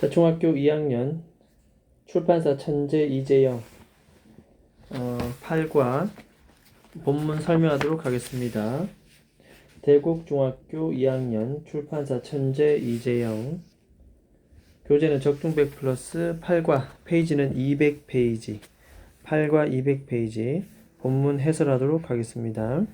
자, 중학교 2학년 출판사 천재 이재영 8과 본문 설명하도록 하겠습니다. 대곡중학교 2학년 출판사 천재 이재영 교재는 적중백 플러스 8과 페이지는 200페이지 8과 200페이지 본문 해설하도록 하겠습니다.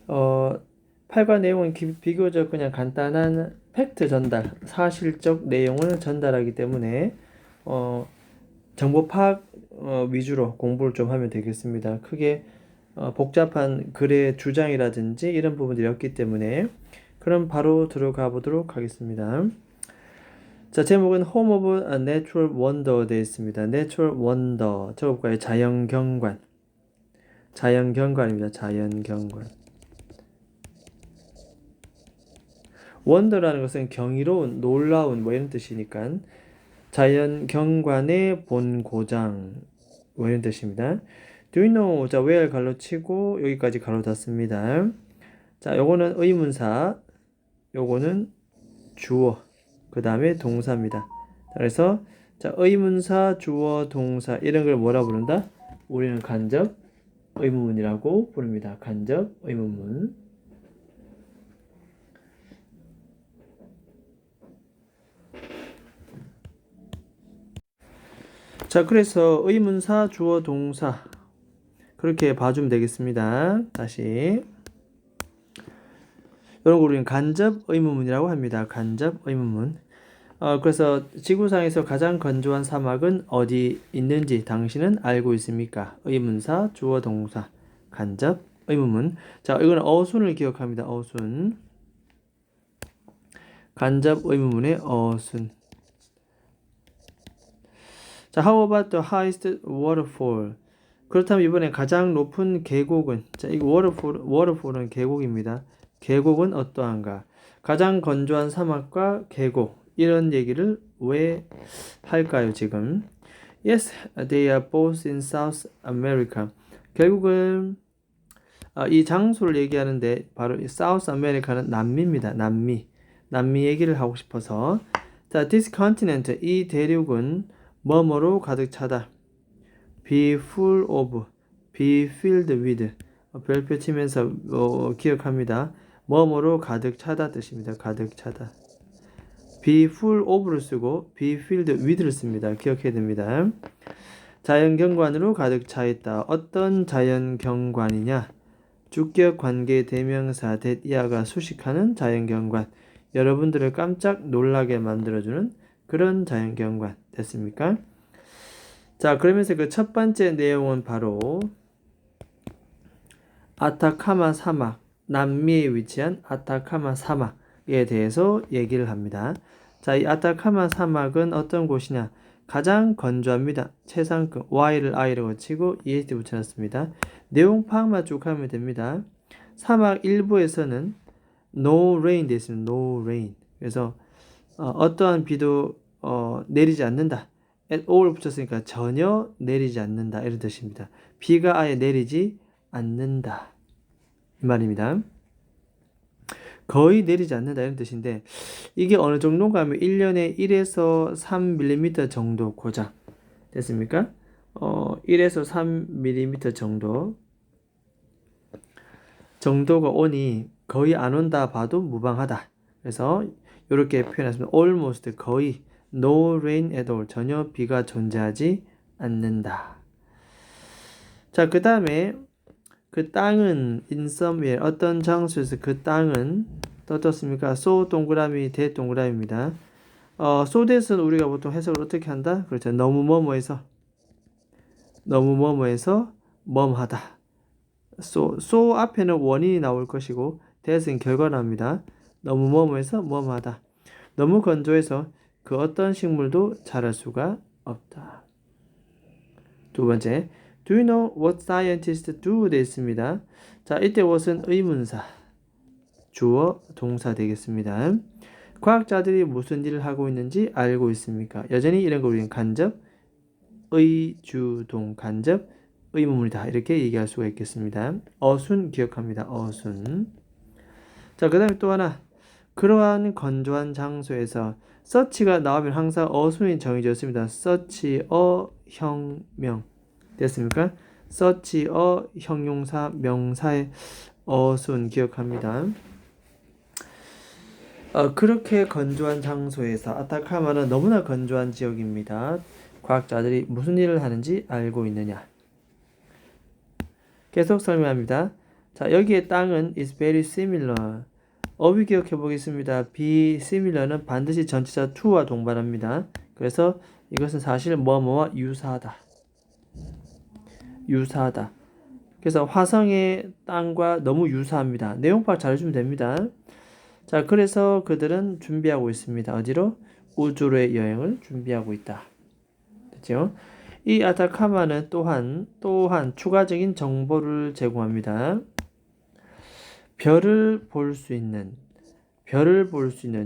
8과 내용은 비교적 그냥 간단한 팩트 전달, 사실적 내용을 전달하기 때문에 정보 파악 위주로 공부를 좀 하면 되겠습니다. 크게 복잡한 글의 주장이라든지 이런 부분들이 없기 때문에 그럼 바로 들어가 보도록 하겠습니다. 자, 제목은 Home of Natural Wonder 되어 있습니다. Natural Wonder, 저것과의 자연경관. 자연경관입니다. 자연경관. 원더라는 것은 경이로운, 놀라운 뭐 이런 뜻이니까 자연경관의 본고장 뭐 이런 뜻입니다. Do you know? 자, where 가로치고 여기까지 가로 닫습니다. 자, 요거는 의문사, 요거는 주어, 그 다음에 동사입니다. 그래서 자, 의문사, 주어, 동사 이런 걸 뭐라 부른다? 우리는 간접 의문문이라고 부릅니다. 간접 의문문. 자, 그래서 의문사, 주어, 동사 그렇게 봐주면 되겠습니다. 다시 이런 거 우리는 간접 의문문이라고 합니다. 간접 의문문. 그래서 지구상에서 가장 건조한 사막은 어디 있는지 당신은 알고 있습니까? 의문사, 주어, 동사, 간접 의문문. 자, 이거는 어순을 기억합니다. 어순. 간접 의문문의 어순. 자, how about the highest waterfall? 그렇다면 이번에 가장 높은 계곡은, 자, 이 waterfall은 계곡입니다. 계곡은 어떠한가? 가장 건조한 사막과 계곡, 이런 얘기를 왜 할까요, 지금? Yes, they are both in South America. 결국은 이 장소를 얘기하는데 바로 이 South America는 남미입니다. 남미 얘기를 하고 싶어서. 자, this continent, 이 대륙은 뭐뭐로 가득 차다. be full of, be filled with. 별표 치면서 기억합니다. 뭐뭐로 가득 차다 뜻입니다. 가득 차다. be full of를 쓰고 be filled with를 씁니다. 기억해야 됩니다. 자연경관으로 가득 차 있다. 어떤 자연경관이냐? 주격 관계 대명사 that 이하가 수식하는 자연경관. 여러분들을 깜짝 놀라게 만들어주는 그런 자연경관 됐습니까? 자, 그러면서 그 첫 번째 내용은 바로 아타카마 사막, 남미에 위치한 아타카마 사막에 대해서 얘기를 합니다. 자, 이 아타카마 사막은 어떤 곳이냐? 가장 건조합니다. 최상급 Y를 I라고 치고 EST 붙여놨습니다. 내용 파악만 쭉 하면 됩니다. 사막 일부에서는 no rain 되어 있습니다. no rain. 그래서 어떠한 비도 내리지 않는다. at all 붙였으니까 전혀 내리지 않는다 이런 뜻입니다. 비가 아예 내리지 않는다 이 말입니다. 거의 내리지 않는다 이런 뜻인데 이게 어느 정도인가 하면 1년에 1에서 3mm 정도 고작 됐습니까? 1에서 3mm 정도가 오니 거의 안 온다 봐도 무방하다. 그래서 이렇게 표현했습니다. almost 거의 no rain at all 전혀 비가 존재하지 않는다. 자, 그 다음에 그 땅은 in somewhere 어떤 장소에서 그 땅은 어떻습니까? so 동그라미 대 동그라미입니다. so that은 우리가 보통 해석을 어떻게 한다? 그렇죠. 너무 뭐뭐해서 뭐뭐하다. so 앞에는 원인이 나올 것이고 that은 결과랍니다. 너무 뭐뭐해서 뭐뭐하다. 너무 건조해서 그 어떤 식물도 자랄 수가 없다. 두 번째, do you know what scientists do? 되어 있습니다. 자, 이때 what은 의문사, 주어, 동사 되겠습니다. 과학자들이 무슨 일을 하고 있는지 알고 있습니까? 여전히 이런 걸 우리는 간접, 의주동, 간접, 의문문이다. 이렇게 얘기할 수가 있겠습니다. 어순 기억합니다. 어순. 자, 그 다음에 또 하나. 그러한 건조한 장소에서 such가 나오면 항상 어순이 정해져 있습니다. such 형명 됐습니까? such 형용사 명사의 어순 기억합니다. 그렇게 건조한 장소에서 아타카마는 너무나 건조한 지역입니다. 과학자들이 무슨 일을 하는지 알고 있느냐? 계속 설명합니다. 자, 여기에 땅은 is very similar. 어휘 기억해 보겠습니다. be similar는 반드시 전치사 to와 동반합니다. 그래서 이것은 사실 뭐뭐와 유사하다. 유사하다. 그래서 화성의 땅과 너무 유사합니다. 내용 파악 잘해주면 됩니다. 자, 그래서 그들은 준비하고 있습니다. 어디로? 우주로의 여행을 준비하고 있다. 됐죠? 이 아타카마는 또한 추가적인 정보를 제공합니다. 별을 볼 수 있는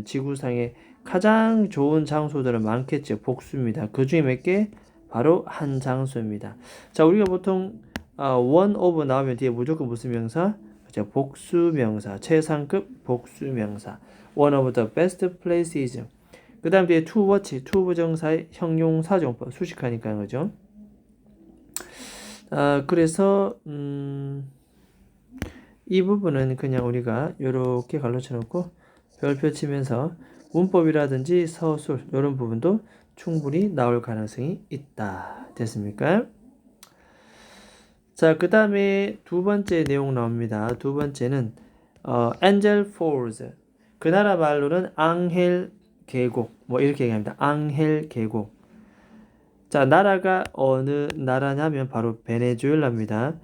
지구상의 가장 좋은 장소들은 많겠죠. 복수입니다. 그 중에 몇 개? 바로 한 장소입니다. 자, 우리가 보통 one of 나오면 뒤에 무조건 무슨 명사? 그렇죠. 복수명사, 최상급 복수명사. One of the best places. 그 다음 뒤에 to watch, to 부정사의 형용사정법, 수식하니까 그죠? 그래서 이 부분은 그냥 우리가 이렇게 갈라쳐 놓고 별표 치면서 문법이라든지 서술 이런 부분도 충분히 나올 가능성이 있다. 됐습니까? 자, 그 다음에 두 번째 내용 나옵니다. 두 번째는 Angel Falls. 그 나라 말로는 앙헬 계곡 뭐 이렇게 얘기합니다. 앙헬 계곡. 자, 나라가 어느 나라냐면 바로 베네수엘라입니다.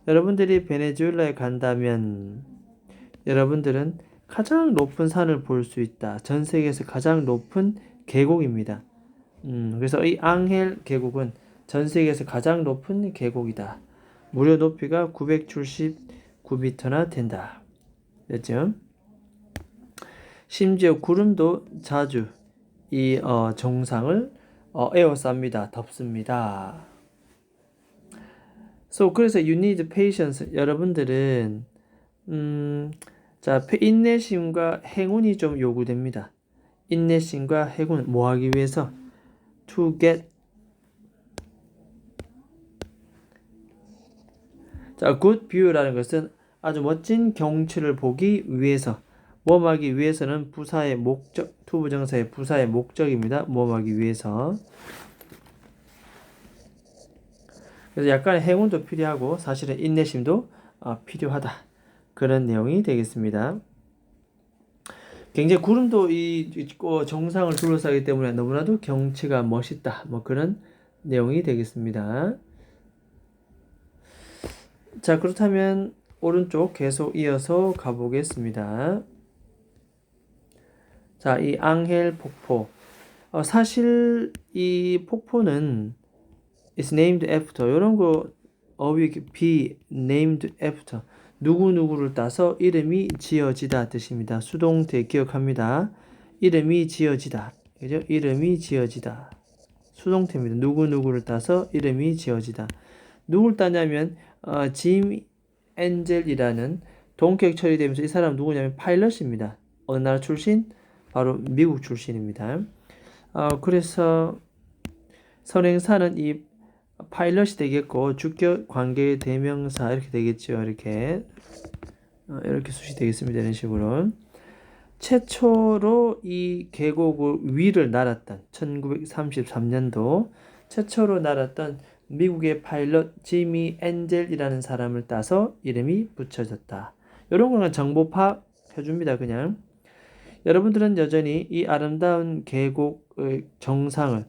여러분들이 베네수엘라에 간다면 여러분들은 가장 높은 산을 볼 수 있다. 전 세계에서 가장 높은 계곡입니다. 그래서 이 앙헬 계곡은 전 세계에서 가장 높은 계곡이다. 무려 높이가 979m나 된다. 됐죠? 심지어 구름도 자주 이 정상을 에워쌉니다. 덮습니다. 그래서 you need patience. 여러분들은 자, 인내심과 행운이 좀 요구됩니다. 인내심과 행운 뭐 하기 위해서? to get. 자, good view라는 것은 아주 멋진 경치를 보기 위해서. 모험하기 위해서는 부사의 목적, to 부정사의 부사의 목적입니다. 모험하기 위해서. 그래서 약간의 행운도 필요하고 사실은 인내심도 필요하다. 그런 내용이 되겠습니다. 굉장히 구름도 이 정상을 둘러싸기 때문에 너무나도 경치가 멋있다. 뭐 그런 내용이 되겠습니다. 자, 그렇다면 오른쪽 계속 이어서 가보겠습니다. 자, 이 앙헬 폭포. 사실 이 폭포는 is named after 이런 거 어휘 be named after 누구누구를 따서 이름이 지어지다 뜻입니다. 수동태 기억합니다. 이름이 지어지다. 그죠? 이름이 지어지다. 수동태입니다. 누구누구를 따서 이름이 지어지다. 누굴 따냐면 짐 엔젤이라는 동격 처리되면서 이 사람 누구냐면 파일럿입니다. 어느 나라 출신? 바로 미국 출신입니다. 그래서 선행사는 이 파일럿이 되겠고 주격 관계 대명사 이렇게 되겠죠. 이렇게 수식되겠습니다. 이런 식으로 최초로 이 계곡을 위를 날았던 1933년도 최초로 날았던 미국의 파일럿 지미 엔젤이라는 사람을 따서 이름이 붙여졌다. 이런 거는 정보 파악해줍니다. 그냥 여러분들은 여전히 이 아름다운 계곡의 정상을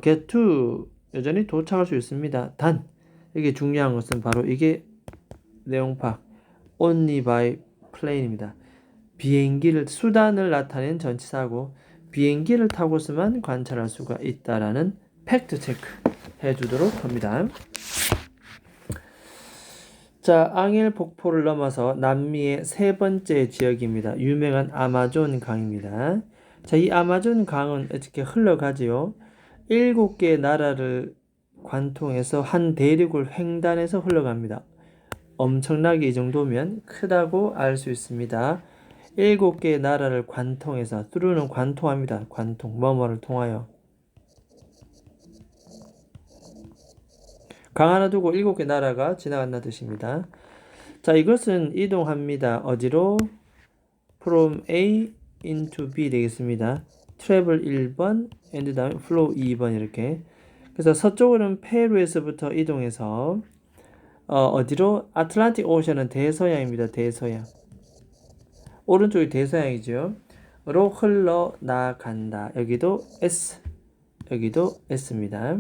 get to 여전히 도착할 수 있습니다. 단 이게 중요한 것은 바로 이게 내용 파악 only by plane입니다. 비행기를 수단을 나타낸 전치사고 비행기를 타고서만 관찰할 수가 있다라는 팩트 체크 해주도록 합니다. 자, 앙헬 폭포를 넘어서 남미의 세 번째 지역입니다. 유명한 아마존 강입니다. 자, 이 아마존 강은 어떻게 흘러가지요? 7개의 나라를 관통해서 한 대륙을 횡단해서 흘러갑니다. 엄청나게 이 정도면 크다고 알 수 있습니다. 7개의 나라를 관통해서 through는 관통합니다. 관통, 뭐뭐를 통하여. 강 하나 두고 7개 나라가 지나간다는 뜻입니다. 자, 이것은 이동합니다. 어디로? from A into B 되겠습니다. travel 1번, and 다음에 flow 2번 이렇게. 그래서 서쪽으로는 페루에서부터 이동해서 어디로? 아틀란틱 오션은 대서양입니다. 대서양. 오른쪽이 대서양이죠. 로 흘러나간다. 여기도 S, 여기도 S입니다.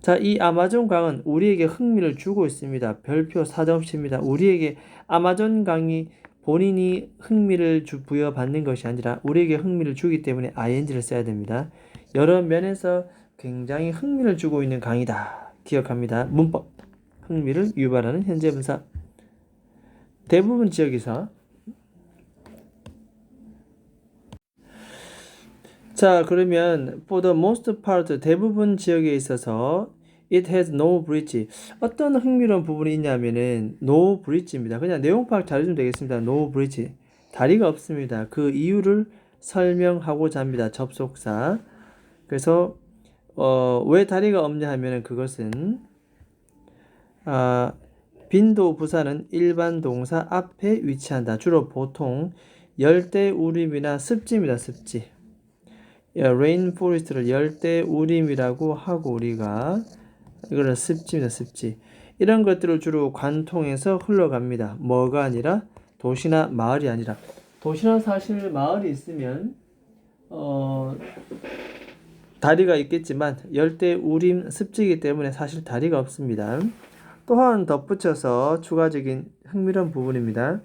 자, 이 아마존 강은 우리에게 흥미를 주고 있습니다. 별표 사정없이입니다. 우리에게 아마존 강이 본인이 흥미를 부여받는 것이 아니라 우리에게 흥미를 주기 때문에 ing를 써야 됩니다. 여러 면에서 굉장히 흥미를 주고 있는 강이다. 기억합니다. 문법. 흥미를 유발하는 현재분사. 대부분 지역에서. 자, 그러면 for the most part 대부분 지역에 있어서 it has no bridge. 어떤 흥미로운 부분이 있냐면은 no bridge입니다. 그냥 내용 파악 잘해주면 되겠습니다. no bridge. 다리가 없습니다. 그 이유를 설명하고자 합니다. 접속사. 그래서 왜 다리가 없냐 하면은 그것은 빈도 부사는 일반 동사 앞에 위치한다. 주로 보통 열대우림이나 습지입니다. 습지. 레인포레스트를 열대우림이라고 하고 우리가 이거는 습지입니다. 습지. 이런 것들을 주로 관통해서 흘러갑니다. 뭐가 아니라 도시나 마을이 아니라 도시나 사실 마을이 있으면 다리가 있겠지만 열대우림 습지이기 때문에 사실 다리가 없습니다. 또한 덧붙여서 추가적인 흥미로운 부분입니다.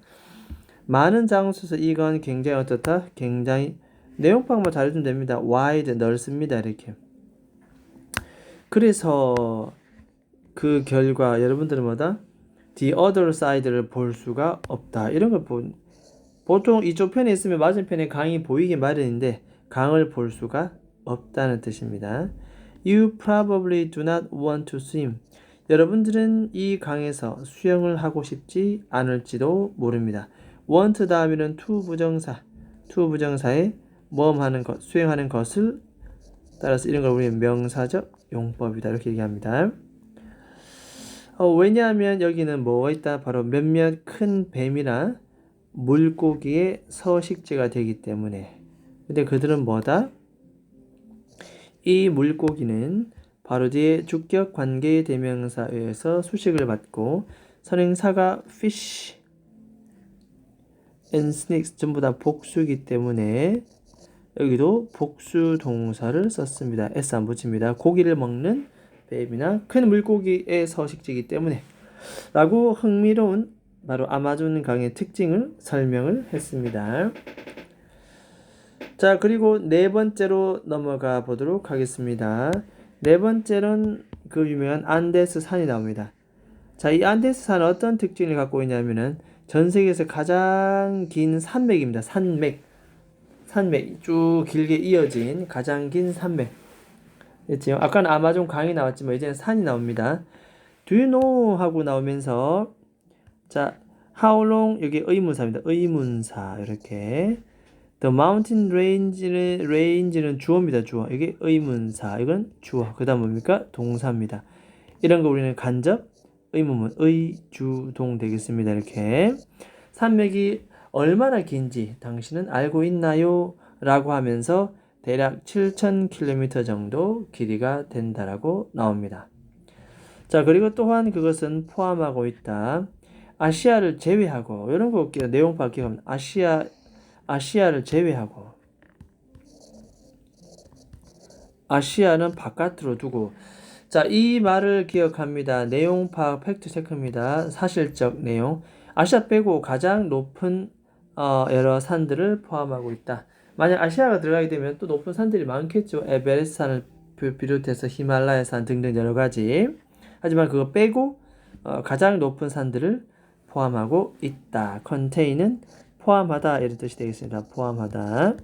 많은 장소에서 이건 굉장히 어떻다? 굉장히 내용 파악만 잘해주면 됩니다. wide 넓습니다. 이렇게. 그래서 그 결과 여러분들은 뭐다? the other side를 볼 수가 없다. 이런 걸 보통 이쪽 편에 있으면 맞은편에 강이 보이기 마련인데 강을 볼 수가 없다는 뜻입니다. You probably do not want to swim. 여러분들은 이 강에서 수영을 하고 싶지 않을지도 모릅니다. want 다음에는 to 부정사에 모험하는 것, 수행하는 것을 따라서 이런 걸 우리는 명사적 용법이다 이렇게 얘기합니다. 왜냐하면 여기는 뭐가 있다? 바로 몇몇 큰 뱀이나 물고기의 서식지가 되기 때문에. 근데 그들은 뭐다? 이 물고기는 바로 뒤에 주격 관계 대명사에 의해서 수식을 받고 선행사가 fish and snakes 전부 다 복수이기 때문에 여기도 복수 동사를 썼습니다. S 안 붙입니다. 고기를 먹는 뱀이나 큰 물고기의 서식지이기 때문에 라고 흥미로운 바로 아마존 강의 특징을 설명을 했습니다. 자, 그리고 네 번째로 넘어가 보도록 하겠습니다. 네 번째는 그 유명한 안데스 산이 나옵니다. 자, 이 안데스 산은 어떤 특징을 갖고 있냐면은 전 세계에서 가장 긴 산맥입니다. 산맥 쭉 길게 이어진 가장 긴 산맥. 됐죠? 아까는 아마존 강이 나왔지만 이제는 산이 나옵니다. Do you know? 하고 나오면서 자, how long 여기 의문사입니다. 의문사 이렇게 The mountain range는 주어입니다. 주어. 이게 의문사. 이건 주어. 그 다음 뭡니까? 동사입니다. 이런 거 우리는 간접 의문문 의주동 되겠습니다. 이렇게 산맥이 얼마나 긴지 당신은 알고 있나요? 라고 하면서 대략 7,000km 정도 길이가 된다라고 나옵니다. 자, 그리고 또한 그것은 포함하고 있다. 아시아를 제외하고 이런 거 내용 파악 기억합니다. 아시아를 제외하고 아시아는 바깥으로 두고 자, 이 말을 기억합니다. 내용 파악 팩트 체크입니다. 사실적 내용. 아시아 빼고 가장 높은 여러 산들을 포함하고 있다. 만약 아시아가 들어가게 되면 또 높은 산들이 많겠죠. 에베레스트 산을 비롯해서 히말라야 산 등등 여러 가지. 하지만 그거 빼고 가장 높은 산들을 포함하고 있다. contain은 포함하다 이런 뜻이 되겠습니다. 포함하다.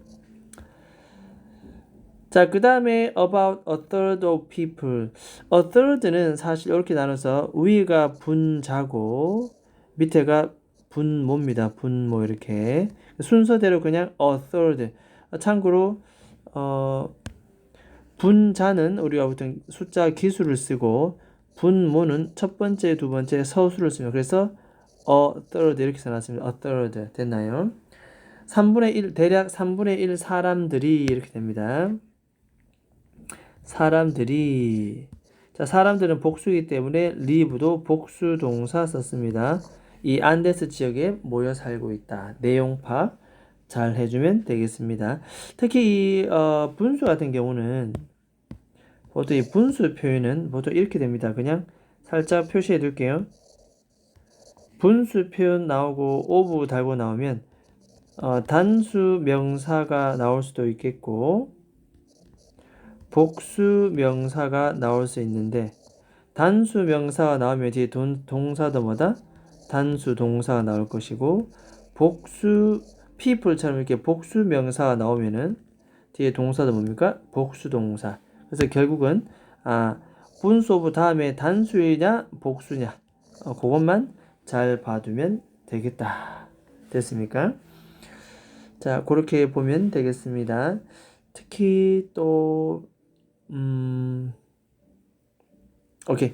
자, 그 다음에 about a third of people. a third는 사실 이렇게 나눠서 위가 분자고 밑에가 분모입니다. 분모 이렇게 순서대로 그냥 a third. 참고로 분자는 우리가 보통 숫자 기수를 쓰고 분모는 첫 번째, 두 번째 서술을 쓰면 그래서 a third 이렇게 써놨습니다. a third 됐나요? 3분의 1 대략 3분의 1 사람들이 이렇게 됩니다. 사람들이 자 사람들은 복수이기 때문에 live도 복수 동사 썼습니다. 이 안데스 지역에 모여 살고 있다. 내용 파악 잘 해주면 되겠습니다. 특히 이 분수 같은 경우는 보통 이 분수 표현은 보통 이렇게 됩니다. 그냥 살짝 표시해 둘게요. 분수 표현 나오고 오브 달고 나오면 단수 명사가 나올 수도 있겠고 복수 명사가 나올 수 있는데 단수 명사가 나오면 뒤에 동사도 뭐다? 단수 동사가 나올 것이고 복수 people처럼 이렇게 복수 명사가 나오면은 뒤에 동사도 뭡니까? 복수 동사. 그래서 결국은 분수 오브 다음에 단수냐 복수냐 그것만 잘 봐두면 되겠다. 됐습니까? 자 그렇게 보면 되겠습니다. 특히 또 오케이.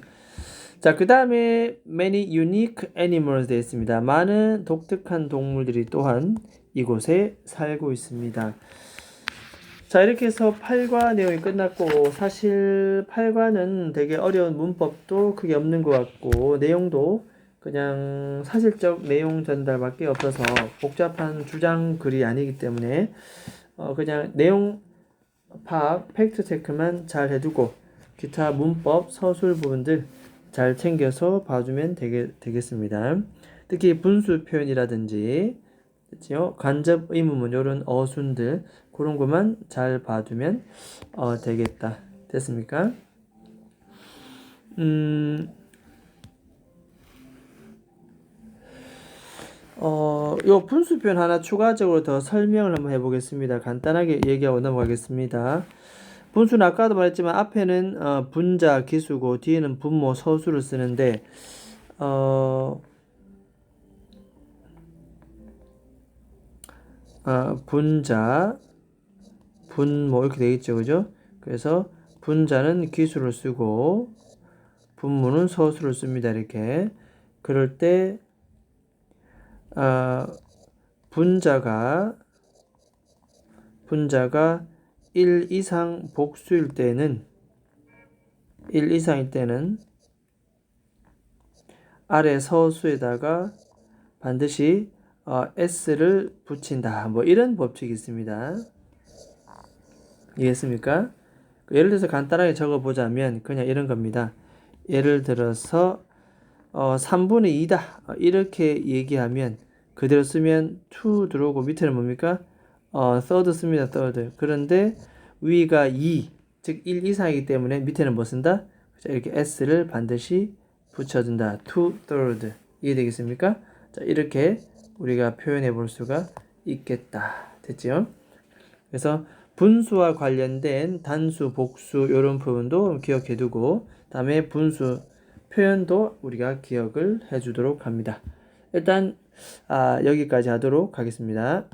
자, 그 다음에 many unique animals 되어 있습니다. 많은 독특한 동물들이 또한 이곳에 살고 있습니다. 자, 이렇게 해서 8과 내용이 끝났고 사실 8과는 되게 어려운 문법도 크게 없는 것 같고 내용도 그냥 사실적 내용 전달밖에 없어서 복잡한 주장 글이 아니기 때문에 그냥 내용 파악, 팩트 체크만 잘 해두고 기타 문법, 서술 부분들 잘 챙겨서 봐주면 되겠습니다. 특히 분수 표현이라든지 그렇죠? 간접 의문문 이런 어순들 그런 것만 잘 봐두면 되겠다. 됐습니까? 요 분수 표현 하나 추가적으로 더 설명을 한번 해보겠습니다. 간단하게 얘기하고 넘어가겠습니다. 분수는 아까도 말했지만 앞에는 분자 기수고 뒤에는 분모 서술을 쓰는데 분자 분모 이렇게 되겠죠, 그죠? 그래서 분자는 기수를 쓰고 분모는 서술을 씁니다. 이렇게 그럴 때 분자가 1 이상 복수일 때는 1 이상일 때는 아래 서수에다가 반드시 s를 붙인다. 뭐 이런 법칙이 있습니다. 이해했습니까? 예를 들어서 간단하게 적어보자면 그냥 이런 겁니다. 예를 들어서 3분의 2다 이렇게 얘기하면 그대로 쓰면 2 들어오고 밑에는 뭡니까? third 씁니다. third. 그런데 위가 2, 즉 1 이상이기 때문에 밑에는 뭐 쓴다? 자, 이렇게 s를 반드시 붙여준다. 2 third. 이해되겠습니까? 자, 이렇게 우리가 표현해 볼 수가 있겠다. 됐죠? 그래서 분수와 관련된 단수, 복수 이런 부분도 기억해 두고 다음에 분수 표현도 우리가 기억을 해 주도록 합니다. 일단 여기까지 하도록 하겠습니다.